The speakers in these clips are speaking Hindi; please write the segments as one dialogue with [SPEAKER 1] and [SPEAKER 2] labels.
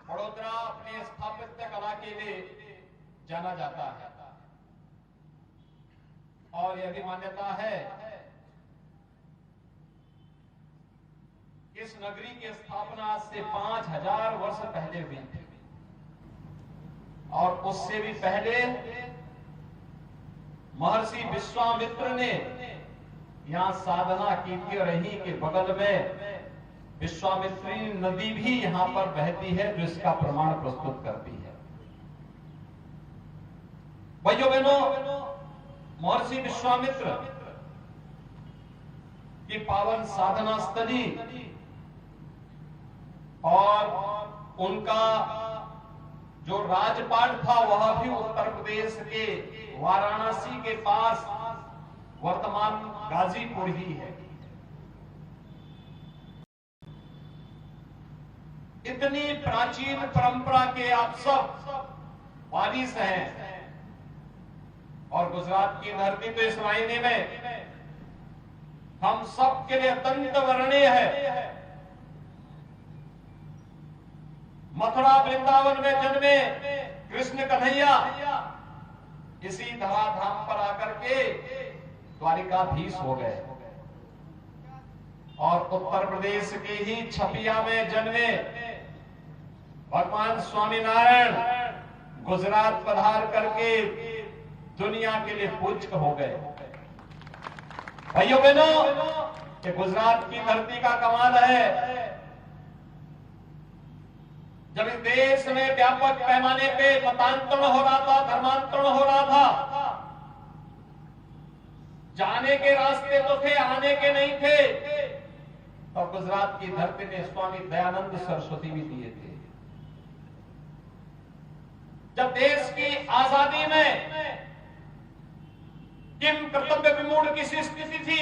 [SPEAKER 1] वडोदरा अपने स्थापत्य कला के लिए जाना जाता है और यह भी मान्यता है इस नगरी की स्थापना आज से 5000 वर्ष पहले हुई थी और उससे भी पहले महर्षि विश्वामित्र ने यहां साधना की थी और यहीं के बगल में विश्वामित्री नदी भी यहां पर बहती है जो इसका प्रमाण प्रस्तुत करती है। भाइयों बहनों, महर्षि विश्वामित्र की पावन साधना स्थली और उनका जो राजपाट था वह भी उत्तर प्रदेश के वाराणसी के पास वर्तमान गाजीपुर ही है। इतनी प्राचीन परंपरा के आप सब वारिस हैं और गुजरात की धरती तो इस मायने में हम सब के लिए अत्यंत वर्णीय है। मथुरा वृंदावन में जन्मे कृष्ण कन्हैया इसी धराधाम पर आकर के द्वारिकाधीश हो गए और उत्तर प्रदेश के ही छपिया में जन्मे भगवान स्वामीनारायण गुजरात पधार करके दुनिया के लिए पूज्य हो गए। भाइयों बहनों, कि गुजरात की धरती का कमाल है। जब इस देश में व्यापक पैमाने पे मतांतरण हो रहा था, धर्मांतरण हो रहा था, जाने के रास्ते तो थे, आने के नहीं थे, तो गुजरात की धरती ने स्वामी दयानंद सरस्वती भी दिए थे। जब देश की आजादी में किम कर्तव्य विमूढ़ की स्थिति थी,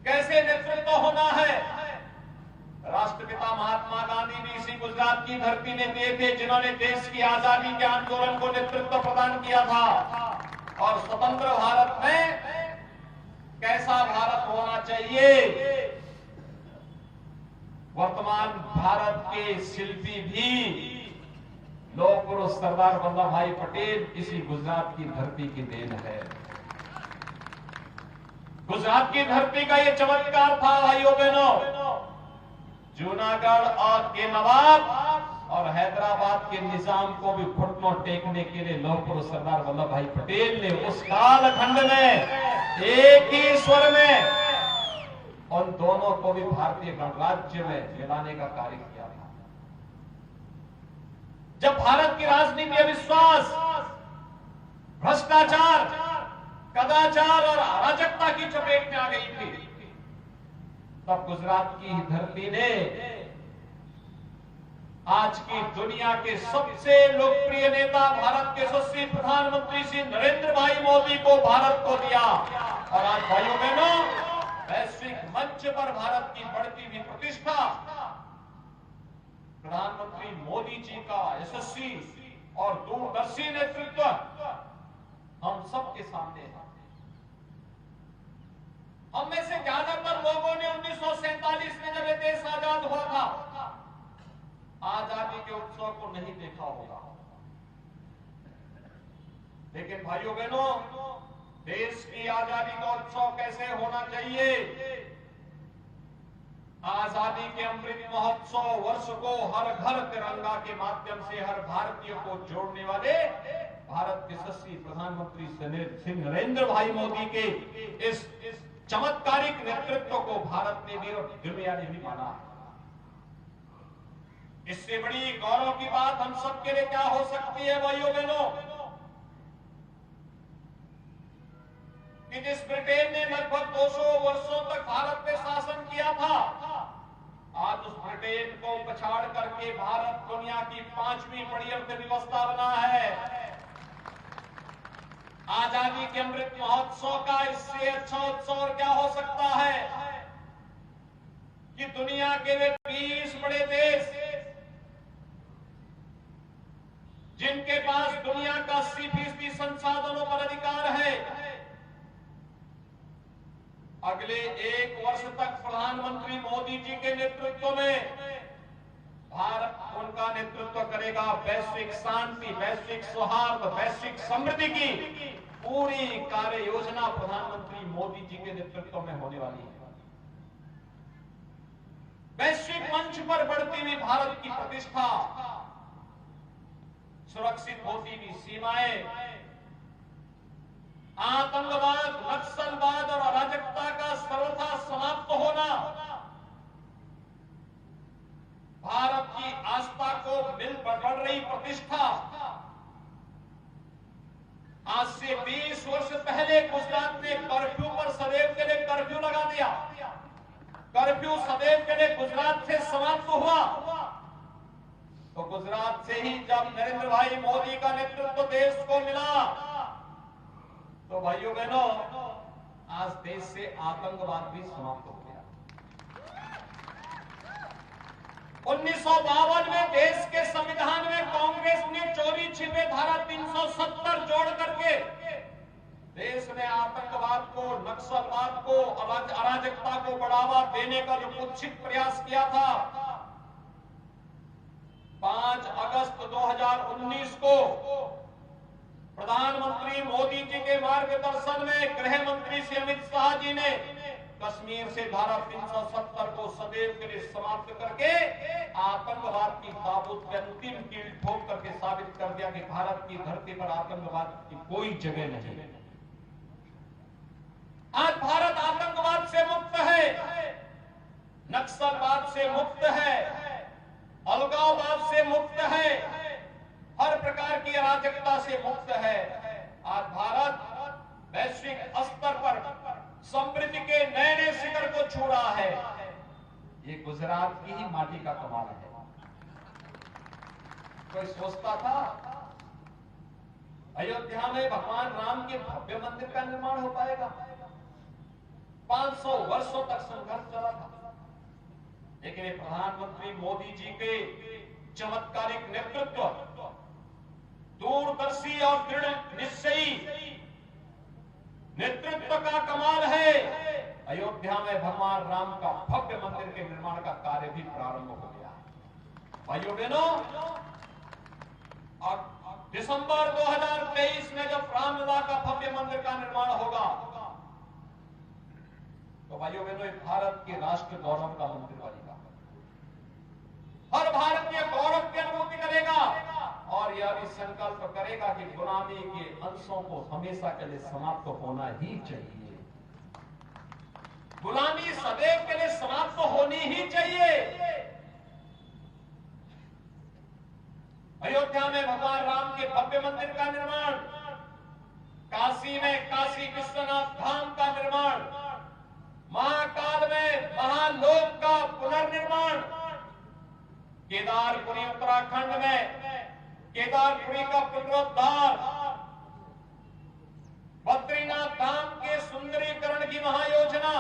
[SPEAKER 1] कैसे नेतृत्व होना है, राष्ट्रपिता महात्मा गांधी भी इसी गुजरात की धरती ने दिए थे, जिन्होंने देश की आजादी के आंदोलन को नेतृत्व प्रदान किया था। और स्वतंत्र भारत में कैसा भारत होना चाहिए, वर्तमान भारत के शिल्पी भी लौह पुरुष सरदार वल्लभ भाई पटेल इसी गुजरात की धरती की देन है। गुजरात की धरती का ये चमत्कार था भाइयों बहनों। जूनागढ़ और के नवाब और हैदराबाद के निजाम को भी घुटनों टेकने के लिए लौह पुरुष सरदार वल्लभ भाई पटेल ने उस कालखंड में एक ही स्वर में उन दोनों को भी भारतीय गणराज्य में मिलाने का कार्य किया था। जब भारत की राजनीति अविश्वास, भ्रष्टाचार, कदाचार और अराजकता की चपेट में आ गई थी, तब गुजरात की धरती ने आज की दुनिया के सबसे लोकप्रिय नेता भारत के यशस्वी प्रधानमंत्री श्री नरेंद्र भाई मोदी को भारत को दिया। और आज भाइयों बहनों, वैश्विक मंच पर भारत की बढ़ती हुई प्रतिष्ठा प्रधानमंत्री मोदी जी का यशस्वी और दूरदर्शी नेतृत्व हम सबके सामने है। हम में से ज्यादातर लोगों ने 1947 में जब ये देश आजाद हुआ था, आजादी के उत्सव को नहीं देखा होगा। लेकिन भाइयों बहनों, देश की आजादी का उत्सव कैसे होना चाहिए, आजादी के अमृत महोत्सव वर्ष को हर घर तिरंगा के माध्यम से हर भारतीय को जोड़ने वाले भारत के यशस्वी प्रधानमंत्री श्री नरेंद्र भाई मोदी के इस चमत्कारिक नेतृत्व को भारत ने भी और दुनिया ने भी माना है। इससे बड़ी गौरव की बात हम सबके लिए क्या हो सकती है भाइयों बहनों, कि जिस ब्रिटेन ने लगभग 200 वर्षों तक भारत पे शासन किया था, आज उस ब्रिटेन को पछाड़ करके भारत दुनिया की 5वीं बड़ी अर्थव्यवस्था बना है। आजादी के अमृत महोत्सव का इससे अच्छा उत्सव और क्या हो सकता है कि दुनिया के वे 20 बड़े देश जिनके पास दुनिया का 80% संसाधनों पर अधिकार है, अगले 1 वर्ष तक प्रधानमंत्री मोदी जी के नेतृत्व में भारत का नेतृत्व करेगा। वैश्विक शांति, वैश्विक सौहार्द, वैश्विक समृद्धि की पूरी कार्य योजना प्रधानमंत्री मोदी जी के नेतृत्व में होने वाली है। वैश्विक मंच पर बढ़ती हुई भारत की प्रतिष्ठा, सुरक्षित होती हुई सीमाएं, आतंकवाद, नक्सलवाद और अराजकता का सर्वथा समाप्त होना, भारत की आस्था को मिल बढ़ रही प्रतिष्ठा। आज से 20 वर्ष पहले गुजरात ने कर्फ्यू पर सदैव के लिए कर्फ्यू लगा दिया। कर्फ्यू सदैव के लिए गुजरात से समाप्त हुआ। तो गुजरात से ही जब नरेंद्र भाई मोदी का नेतृत्व देश को मिला, तो भाइयों बहनों, आज देश से आतंकवाद भी समाप्त हो गया। 1952 में देश के संविधान में कांग्रेस ने चोरी छिपे धारा 370 जोड़ करके देश में आतंकवाद को, नक्सलवाद को, अराजकता को बढ़ावा देने का जो कुत्सित प्रयास किया था, 5 अगस्त 2019 को प्रधानमंत्री मोदी जी के मार्गदर्शन में गृह मंत्री श्री अमित शाह जी ने कश्मीर से धारा 370 को सदैव के लिए समाप्त करके आतंकवाद की ताबूत के अंतिम कील ठोक करके साबित कर दिया कि भारत की धरती पर आतंकवाद की कोई जगह नहीं। आज भारत आतंकवाद से मुक्त है, नक्सलवाद से मुक्त है, अलगाववाद से मुक्त है, हर प्रकार की अराजकता से मुक्त है। आज भारत वैश्विक स्तर पर समृद्धि के नए नए शिखर को छू रहा है। ये गुजरात की ही माटी का कमाल है। कोई सोचता था अयोध्या में भगवान राम के भव्य मंदिर का निर्माण हो पाएगा? 500 वर्षों तक संघर्ष चला था, लेकिन ये प्रधानमंत्री मोदी जी के चमत्कारिक नेतृत्व, दूरदर्शी और दृढ़ निश्चयी नेतृत्व का कमाल है। अयोध्या में भगवान राम का भव्य मंदिर के निर्माण का कार्य भी प्रारंभ हो गया। भाइयों बहनों, और दिसंबर 2023 में जब रामलला का भव्य मंदिर का निर्माण होगा, तो भाइयों बहनों, भारत के राष्ट्र गौरव का मंदिर बनेगा। हर भारतीय गौरव की अनुभूति करेगा और यह भी संकल्प करेगा कि गुलामी के अंशों को हमेशा के लिए समाप्त होना ही चाहिए। गुलामी सदैव के लिए समाप्त होनी ही चाहिए। अयोध्या में भगवान राम के भव्य मंदिर का निर्माण, काशी में काशी विश्वनाथ धाम का निर्माण, महाकाल में महालोक का पुनर्निर्माण, केदारपुरी उत्तराखंड में केदारपुरी का पुनरुद्धार, बद्रीनाथ धाम के सुंदरीकरण की महायोजना,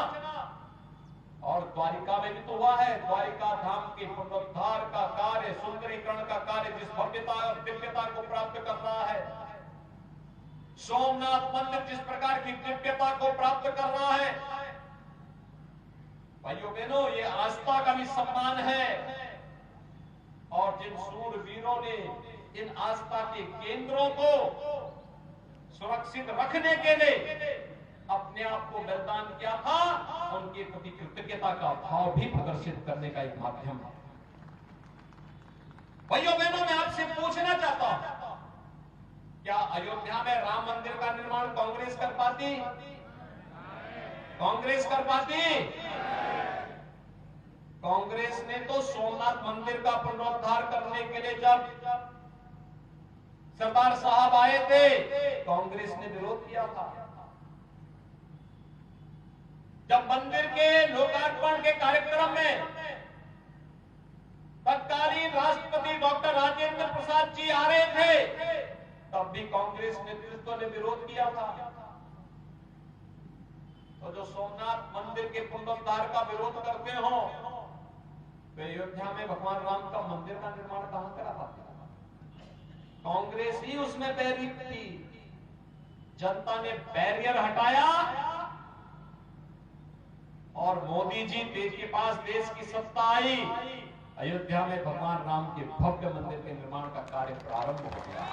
[SPEAKER 1] और द्वारिका में भी तो हुआ है। द्वारिका धाम के पुनरुद्धार का कार्य, सुंदरीकरण का कार्य जिस भव्यता और दिव्यता को प्राप्त कर रहा है, सोमनाथ मंदिर जिस प्रकार की दिव्यता को प्राप्त कर रहा है, भाइयों बहनों, ये आस्था का भी सम्मान है। और जिन सूरवीरों ने इन आस्था के केंद्रों को सुरक्षित रखने के लिए अपने आप को बलिदान किया था, उनके प्रति कृतज्ञता का भाव भी प्रदर्शित करने का एक माध्यम है। भाइयों बहनों, मैं आपसे पूछना चाहता हूं, क्या अयोध्या में राम मंदिर का निर्माण कांग्रेस कर पाती? कांग्रेस कर पाती? कांग्रेस ने तो सोमनाथ मंदिर का पुनरुद्धार करने के लिए जब सरदार साहब आए थे, कांग्रेस ने विरोध किया था। जब मंदिर के लोकार्पण के कार्यक्रम में तत्कालीन राष्ट्रपति डॉक्टर राजेंद्र प्रसाद जी आ रहे थे, तब भी कांग्रेस नेतृत्व ने विरोध किया था। तो जो सोमनाथ मंदिर के पुनरुद्धार का विरोध करते हो, तो अयोध्या में भगवान राम का मंदिर का निर्माण कहां करा पाते? कांग्रेस ही उसमें बैरियर थी। जनता ने बैरियर हटाया और मोदी जी देश के पास देश की सत्ता आई अयोध्या में भगवान राम के भव्य मंदिर के निर्माण का कार्य प्रारंभ हो गया।